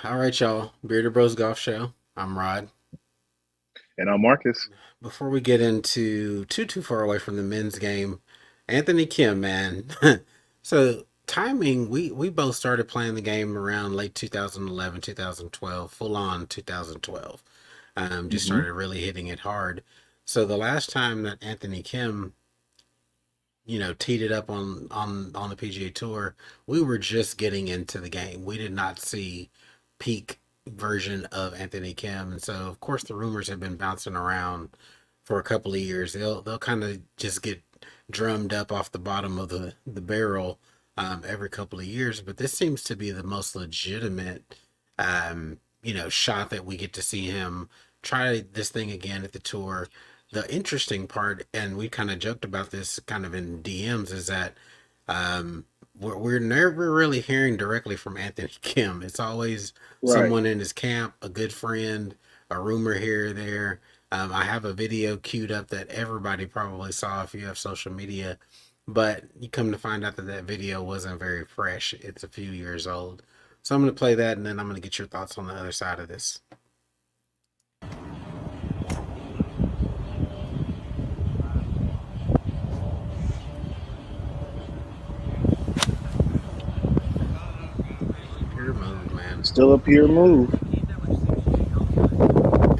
All right, y'all. Bearded Bros Golf Show. I'm Rod. And I'm Marcus. Before we get into too far away from the men's game, Anthony Kim, man. So timing, we both started playing the game around late 2011, 2012, full on 2012. Just Hmm. started really hitting it hard. So the last time that Anthony Kim, teed it up on the PGA Tour, we were just getting into the game. We did not see peak version of Anthony Kim, and so of course the rumors have been bouncing around for a couple of years. They'll kind of just get drummed up off the bottom of the barrel every couple of years, but this seems to be the most legitimate shot that we get to see him try this thing again at the tour. The interesting part, and we kind of joked about this kind of in DMs, is that we're never really hearing directly from Anthony Kim. It's always Right. someone in his camp, a good friend, a rumor here or there. I have a video queued up that everybody probably saw if you have social media, but you come to find out that that video wasn't very fresh. It's a few years old. So I'm going to play that and then I'm going to get your thoughts on the other side of this. Pure mode, man. Still a pure move.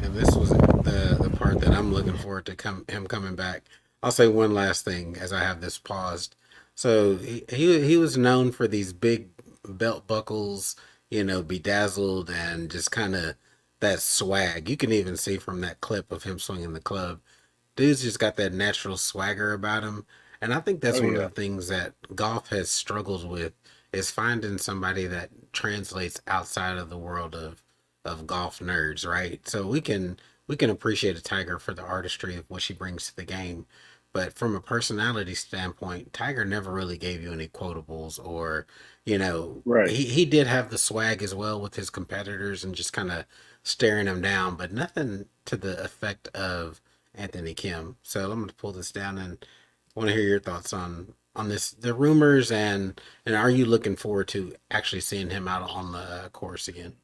And this was the part that I'm looking forward to him coming back. I'll say one last thing as I have this paused. So he was known for these big belt buckles, bedazzled and just kind of that swag. You can even see from that clip of him swinging the club. Dude's just got that natural swagger about him. And I think Oh that's one of yeah. the things that golf has struggled with is finding somebody that translates outside of the world of golf nerds, right? So we can appreciate a Tiger for the artistry of what she brings to the game, but from a personality standpoint, Tiger never really gave you any quotables or, Right. he did have the swag as well with his competitors and just kind of staring them down, but nothing to the effect of Anthony Kim. So I'm going to pull this down and want to hear your thoughts on this, the rumors, and are you looking forward to actually seeing him out on the course again?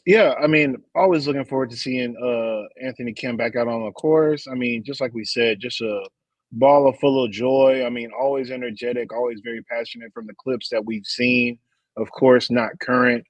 Yeah, I mean, always looking forward to seeing Anthony Kim back out on the course. I mean, just like we said, just a ball of full of joy. I mean, always energetic, always very passionate from the clips that we've seen. Of course, not current.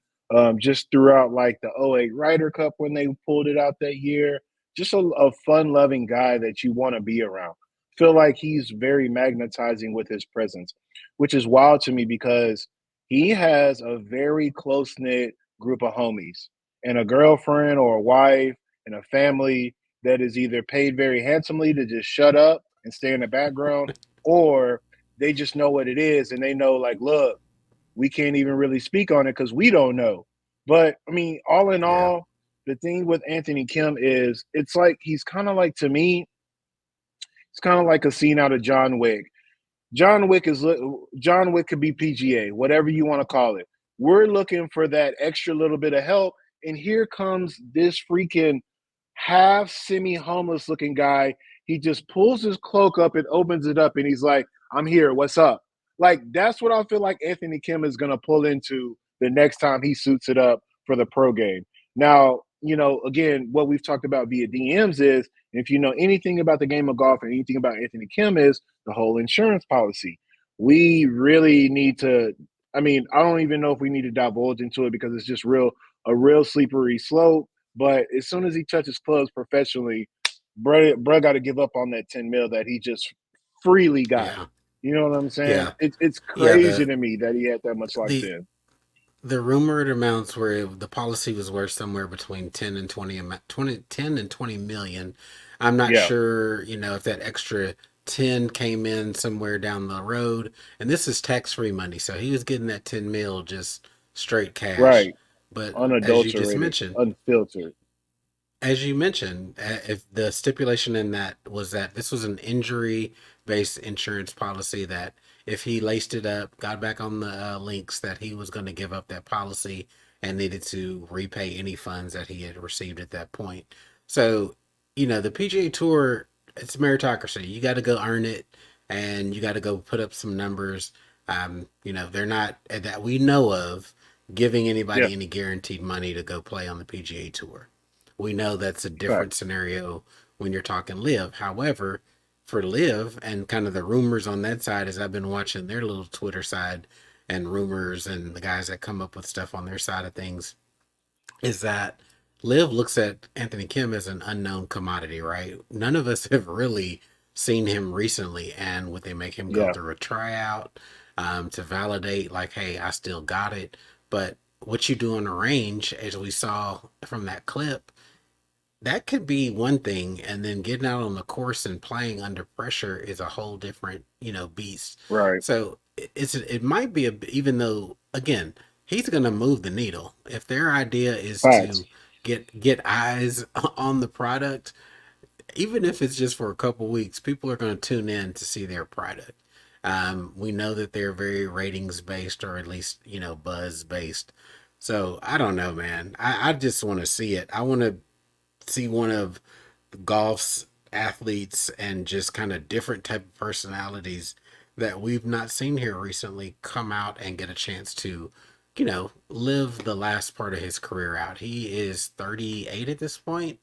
Just throughout like the '08 Ryder Cup when they pulled it out that year. Just a fun loving guy that you want to be around. Feel like he's very magnetizing with his presence, which is wild to me because he has a very close knit group of homies and a girlfriend or a wife and a family that is either paid very handsomely to just shut up and stay in the background, or they just know what it is and they know, like, look, we can't even really speak on it because we don't know. But I mean, all in Yeah. all, the thing with Anthony Kim is it's like he's kind of like, to me, it's kind of like a scene out of John Wick. John Wick could be PGA, whatever you want to call it. We're looking for that extra little bit of help, and here comes this freaking half semi homeless looking guy. He just pulls his cloak up and opens it up, and he's like, "I'm here. What's up?" Like that's what I feel like Anthony Kim is gonna pull into the next time he suits it up for the pro game. Now, again, what we've talked about via DMs is if you know anything about the game of golf and anything about Anthony Kim is the whole insurance policy. We really need to. I mean, I don't even know if we need to divulge into it because it's just a real slippery slope. But as soon as he touches clubs professionally, bro got to give up on that 10 mil that he just freely got. Yeah. You know what I'm saying? Yeah. It's Yeah. crazy to me that he had that much locked The in. the rumored amounts were the policy was worth somewhere between 10 and 20 million. I'm not Yeah, sure, if that extra 10 came in somewhere down the road. And this is tax-free money, so he was getting that 10 mil just straight cash. right. But Unadulterated, unfiltered. as you mentioned, if the stipulation in that was that this was an injury based insurance policy, that if he laced it up, got back on the links, that he was going to give up that policy and needed to repay any funds that he had received at that point. So, the PGA Tour, it's meritocracy. You got to go earn it and you got to go put up some numbers. They're not that we know of. giving Yeah, anybody any guaranteed money to go play on the PGA Tour. We know that's a different facts. scenario when you're talking live. However, for live and kind of the rumors on that side, as I've been watching their little Twitter side and rumors and the guys that come up with stuff on their side of things, is that Liv looks at Anthony Kim as an unknown commodity, right? None of us have really seen him recently, and would they make him go Yeah, through a tryout to validate, like, hey, I still got it? But what you do on the range, as we saw from that clip, that could be one thing, and then getting out on the course and playing under pressure is a whole different, beast. right. So it might be even though, again, he's going to move the needle. If their idea is Facts. to get eyes on the product, even if it's just for a couple weeks, people are going to tune in to see their product. We know that they're very ratings based, or at least buzz based. So I don't know, man. I just want to see it. I want to see one of golf's athletes and just kind of different type of personalities that we've not seen here recently come out and get a chance to live the last part of his career out. He is 38 at this point.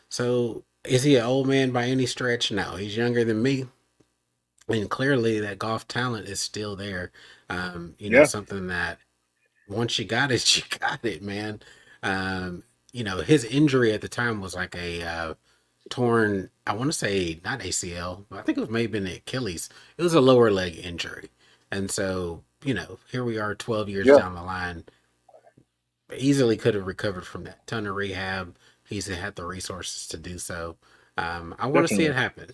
So is he an old man by any stretch? No, he's younger than me. And clearly that golf talent is still there. Yeah, Something that once you got it, you got it, man. His injury at the time was like a torn, I want to say not ACL, but I think it was maybe an Achilles. It was a lower leg injury. And so, here we are 12 years yeah, down the line. Easily could have recovered from that. Ton of rehab. He's had the resources to do so. I want to see it definitely. happen.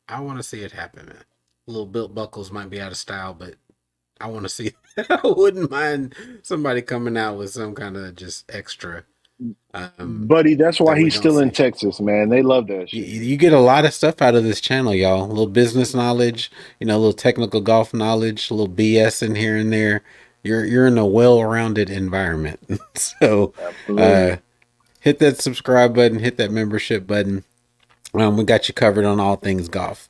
I want to see it happen, man. Little Bilt Buckles might be out of style, but I want to see. I wouldn't mind somebody coming out with some kind of just extra um, Buddy, that's why that we he's don't still in see. Texas, man. They love that shit. You get a lot of stuff out of this channel, y'all. A little business knowledge, a little technical golf knowledge, a little BS in here and there. You're in a well-rounded environment. So, uh, Absolutely. hit that subscribe button, hit that membership button. We got you covered on all things golf.